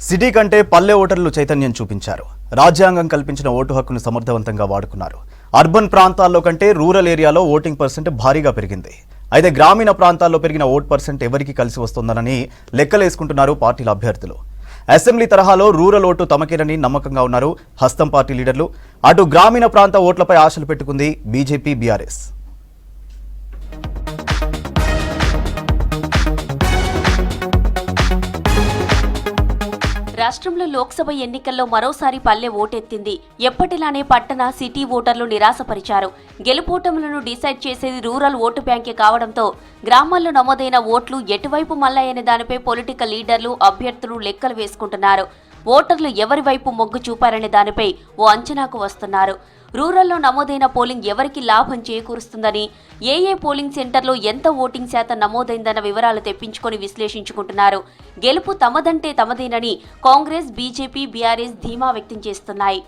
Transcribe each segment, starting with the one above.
City కంటే పల్లె ఓటర్లు చైతన్యం చూపించారు. రాజ్యాంగం కల్పించిన ఓటు హక్కును సమర్థవంతంగా వాడుకున్నారు. అర్బన్ ప్రాంతాల్లో కంటే రూరల్ ఏరియాలో ఓటింగ్ పర్సెంట్ భారీగా పెరిగింది. అయితే గ్రామీణ ప్రాంతాల్లో పెరిగిన ఓట్ పర్సెంట్ ఎవరికి కలిసి వస్తుందనని లెక్కలేసుకుంటున్నారు పార్టీల అభ్యర్థులు. అసెంబ్లీ తరహాలో రూరల్ ఓటు తమకేనని నమ్మకంగా ఉన్నారు హస్తం పార్టీ లీడర్లు. అటు గ్రామీణ ప్రాంత ఓట్లపై ఆశలు పెట్టుకుంది బీజేపీ, బీఆర్ఎస్. రాష్ట్రంలో లోక్సభ ఎన్నికల్లో మరోసారి పల్లె ఓటెత్తింది. ఎప్పటిలానే పట్టణ, సిటీ ఓటర్లు నిరాశపరిచారు. గెలుపోటములను డిసైడ్ చేసేది రూరల్ ఓటు బ్యాంకే కావడంతో గ్రామాల్లో నమోదైన ఓట్లు ఎటువైపు మళ్లాయనే దానిపై పొలిటికల్ లీడర్లు, అభ్యర్థులు లెక్కలు వేసుకుంటున్నారు. ఓటర్లు ఎవరి వైపు మొగ్గు చూపారనే దానిపై ఓ అంచనాకు వస్తున్నారు. రూరల్లో నమోదైన పోలింగ్ ఎవరికి లాభం చేకూరుస్తుందని, ఏ పోలింగ్ సెంటర్లో ఎంత ఓటింగ్ శాతం నమోదైందన్న వివరాలు తెప్పించుకొని విశ్లేషించుకుంటున్నారు. గెలుపు తమదంటే తమదేనని కాంగ్రెస్, బీజేపీ, బీఆర్ఎస్ ధీమా వ్యక్తం చేస్తున్నాయి.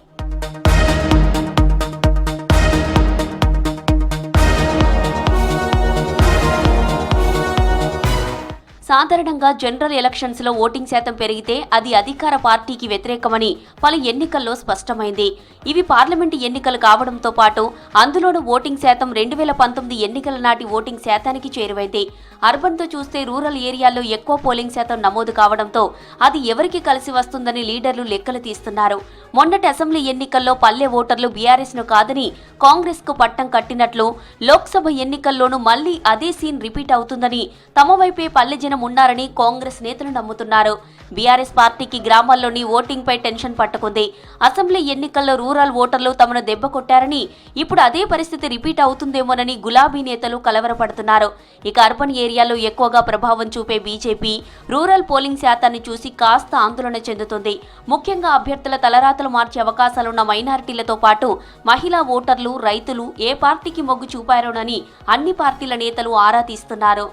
సాధారణంగా జనరల్ ఎలక్షన్స్ లో ఓటింగ్ శాతం పెరిగితే అది అధికార పార్టీకి వ్యతిరేకమని పలు ఎన్నికల్లో స్పష్టమైంది. ఇవి పార్లమెంటు ఎన్నికలు కావడంతో పాటు అందులోనూ ఓటింగ్ శాతం 2019 ఎన్నికల నాటి ఓటింగ్ శాతానికి చేరువైంది. అర్బన్తో చూస్తే రూరల్ ఏరియాల్లో ఎక్కువ పోలింగ్ శాతం నమోదు కావడంతో అది ఎవరికి కలిసి వస్తుందని లీడర్లు లెక్కలు తీస్తున్నారు. మొన్నటి అసెంబ్లీ ఎన్నికల్లో పల్లె ఓటర్లు బీఆర్ఎస్ ను కాదని కాంగ్రెస్ కు పట్టం కట్టినట్లు లోక్సభ ఎన్నికల్లోనూ మళ్లీ అదే సీన్ రిపీట్ అవుతుందని తమ వైపే పల్లె జనం ఉన్నారని కాంగ్రెస్ నేతలు నమ్ముతున్నారు. బీఆర్ఎస్ పార్టీకి గ్రామాల్లోని ఓటింగ్ పై టెన్షన్ పట్టుకుంది. అసెంబ్లీ ఎన్నికల్లో రూరల్ ఓటర్లు తమను దెబ్బ కొట్టారని, ఇప్పుడు అదే పరిస్థితి రిపీట్ అవుతుందేమోనని గులాబీ నేతలు కలవరపడుతున్నారు. ఇక అర్బన్ ఏరియాలో ఎక్కువగా ప్రభావం చూపే బీజేపీ రూరల్ పోలింగ్ శాతాన్ని చూసి కాస్త ఆందోళన చెందుతుంది. ముఖ్యంగా అభ్యర్థుల తలరాతలు మార్చే అవకాశాలున్న మైనారిటీలతో పాటు మహిళా ఓటర్లు, రైతులు ఏ పార్టీకి మొగ్గు చూపారోనని అన్ని పార్టీల నేతలు ఆరా తీస్తున్నారు.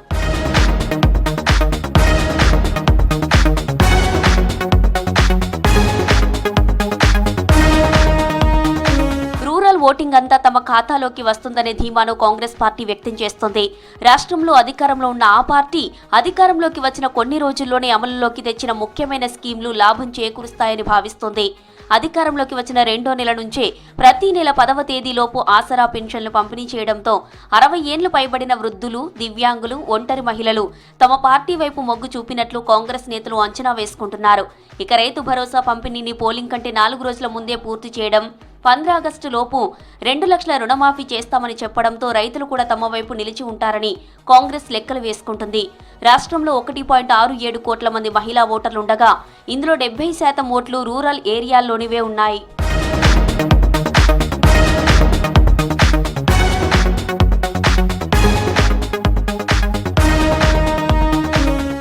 ఓటింగ్ అంతా తమ ఖాతాలోకి వస్తుందనే ధీమాను కాంగ్రెస్ పార్టీ వ్యక్తం చేస్తోంది. రాష్ట్రంలో అధికారంలో ఉన్న ఆ పార్టీ అధికారంలోకి వచ్చిన కొన్ని రోజుల్లోనే అమలులోకి తెచ్చిన ముఖ్యమైన స్కీమ్లు లాభం చేకూరుస్తాయని భావిస్తోంది. అధికారంలోకి వచ్చిన 2వ నెల నుంచే ప్రతి నెల 10వ తేదీలోపు ఆసరా పెన్షన్లు పంపిణీ చేయడంతో 60 ఏళ్లు పైబడిన వృద్ధులు, దివ్యాంగులు, ఒంటరి మహిళలు తమ పార్టీ వైపు మొగ్గు చూపినట్లు కాంగ్రెస్ నేతలు అంచనా వేసుకుంటున్నారు. ఇక రైతు భరోసా పంపిణీని పోలింగ్ కంటే 4 రోజుల ముందే పూర్తి చేయడం, 15 ఆగస్టు లోపు 2 లక్షల రుణమాఫీ చేస్తామని చెప్పడంతో రైతులు కూడా తమ వైపు నిలిచి ఉంటారని కాంగ్రెస్ లెక్కలు వేసుకుంటుంది. రాష్ట్రంలో 1.67 కోట్ల మంది మహిళా ఓటర్లుండగా ఇందులో 70% ఓట్లు రూరల్ ఏరియాల్లోనివే ఉన్నాయి.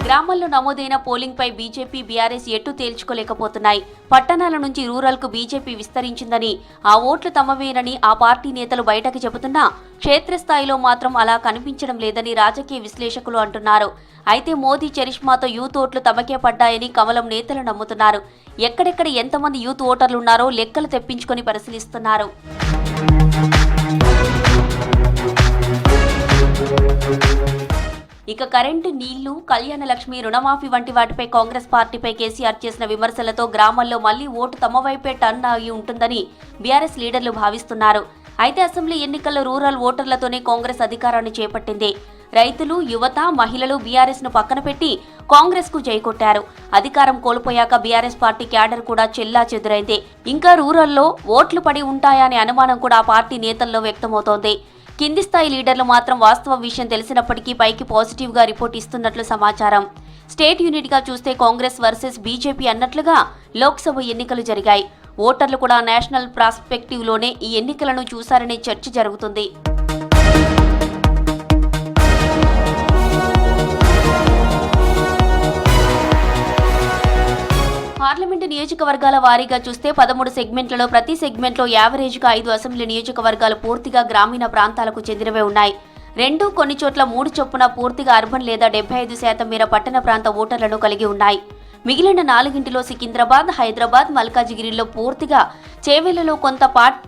గ్రామాల్లో నమోదైన పోలింగ్ పై బీజేపీ, బీఆర్ఎస్ ఎటు తేల్చుకోలేకపోతున్నాయి. పట్టణాల నుంచి రూరల్ కు బీజేపీ విస్తరించిందని, ఆ ఓట్లు తమవేనని ఆ పార్టీ నేతలు బయటకు చెబుతున్నా క్షేత్రస్థాయిలో మాత్రం అలా కనిపించడం లేదని రాజకీయ విశ్లేషకులు అంటున్నారు. అయితే మోదీ చరిష్మాతో యూత్ ఓట్లు తమకే పడ్డాయని కమలం నేతలు నమ్ముతున్నారు. ఎక్కడెక్కడ ఎంతమంది యూత్ ఓటర్లున్నారో లెక్కలు తెప్పించుకొని పరిశీలిస్తున్నారు. ఇక కరెంటు, నీళ్లు, కళ్యాణ లక్ష్మి, రుణమాఫీ వంటి వాటిపై కాంగ్రెస్ పార్టీపై కేసీఆర్ చేసిన విమర్శలతో గ్రామాల్లో మళ్లీ ఓటు తమ వైపే టర్న్ అయి ఉంటుందని బీఆర్ఎస్ లీడర్లు భావిస్తున్నారు. అయితే అసెంబ్లీ ఎన్నికల్లో రూరల్ ఓటర్లతోనే కాంగ్రెస్ అధికారాన్ని చేపట్టింది. రైతులు, యువత, మహిళలు బీఆర్ఎస్ ను పక్కన పెట్టి కాంగ్రెస్ కు జైకొట్టారు. అధికారం కోల్పోయాక బీఆర్ఎస్ పార్టీ క్యాడర్ కూడా చెల్లా చెదురైంది. ఇంకా రూరల్లో ఓట్లు పడి ఉంటాయా అనే అనుమానం కూడా ఆ పార్టీ నేతల్లో వ్యక్తమవుతోంది. కింది స్థాయి లీడర్లు మాత్రం వాస్తవ విషయం తెలిసినప్పటికీ పైకి పాజిటివ్ గా రిపోర్ట్ ఇస్తున్నట్లు సమాచారం. స్టేట్ యూనిట్ గా చూస్తే కాంగ్రెస్ వర్సెస్ బీజేపీ అన్నట్లుగా లోక్సభ ఎన్నికలు జరిగాయి. ఓటర్లు కూడా నేషనల్ ప్రాస్పెక్టివ్ లోనే ఈ ఎన్నికలను చూశారనే చర్చ జరుగుతుంది. పార్లమెంటు నియోజకవర్గాల వారీగా చూస్తే 13 సెగ్మెంట్లలో ప్రతి సెగ్మెంట్లో యావరేజ్గా 5 అసెంబ్లీ నియోజకవర్గాలు పూర్తిగా గ్రామీణ ప్రాంతాలకు చెందినవే ఉన్నాయి. 2 కొన్ని చోట్ల 3 చొప్పున పూర్తిగా అర్బన్ లేదా 75% మేర పట్టణ ప్రాంత ఓటర్లను కలిగి ఉన్నాయి. మిగిలిన 4 సికింద్రాబాద్, హైదరాబాద్, మల్కాజిగిరిలో పూర్తిగా, చేవెళ్లలో కొంత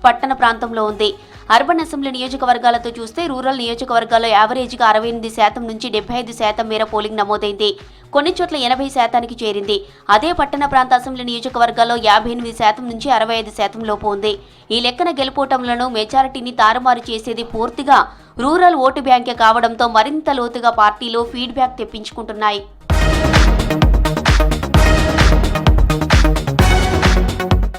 పట్టణ ప్రాంతంలో ఉంది. అర్బన్ అసెంబ్లీ నియోజకవర్గాలతో చూస్తే రూరల్ నియోజకవర్గాల్లో యావరేజ్గా 68% నుంచి 75% మేర పోలింగ్ నమోదైంది. కొన్ని చోట్ల 80% చేరింది. అదే పట్టణ ప్రాంత అసెంబ్లీ నియోజకవర్గాల్లో 58% నుంచి 65% లోపు ఉంది. ఈ లెక్కన గెలుపోటములను మెజారిటీని తారుమారు చేసేది పూర్తిగా రూరల్ ఓటు బ్యాంకే కావడంతో మరింత లోతుగా పార్టీలు ఫీడ్బ్యాక్ తెప్పించుకుంటున్నాయి.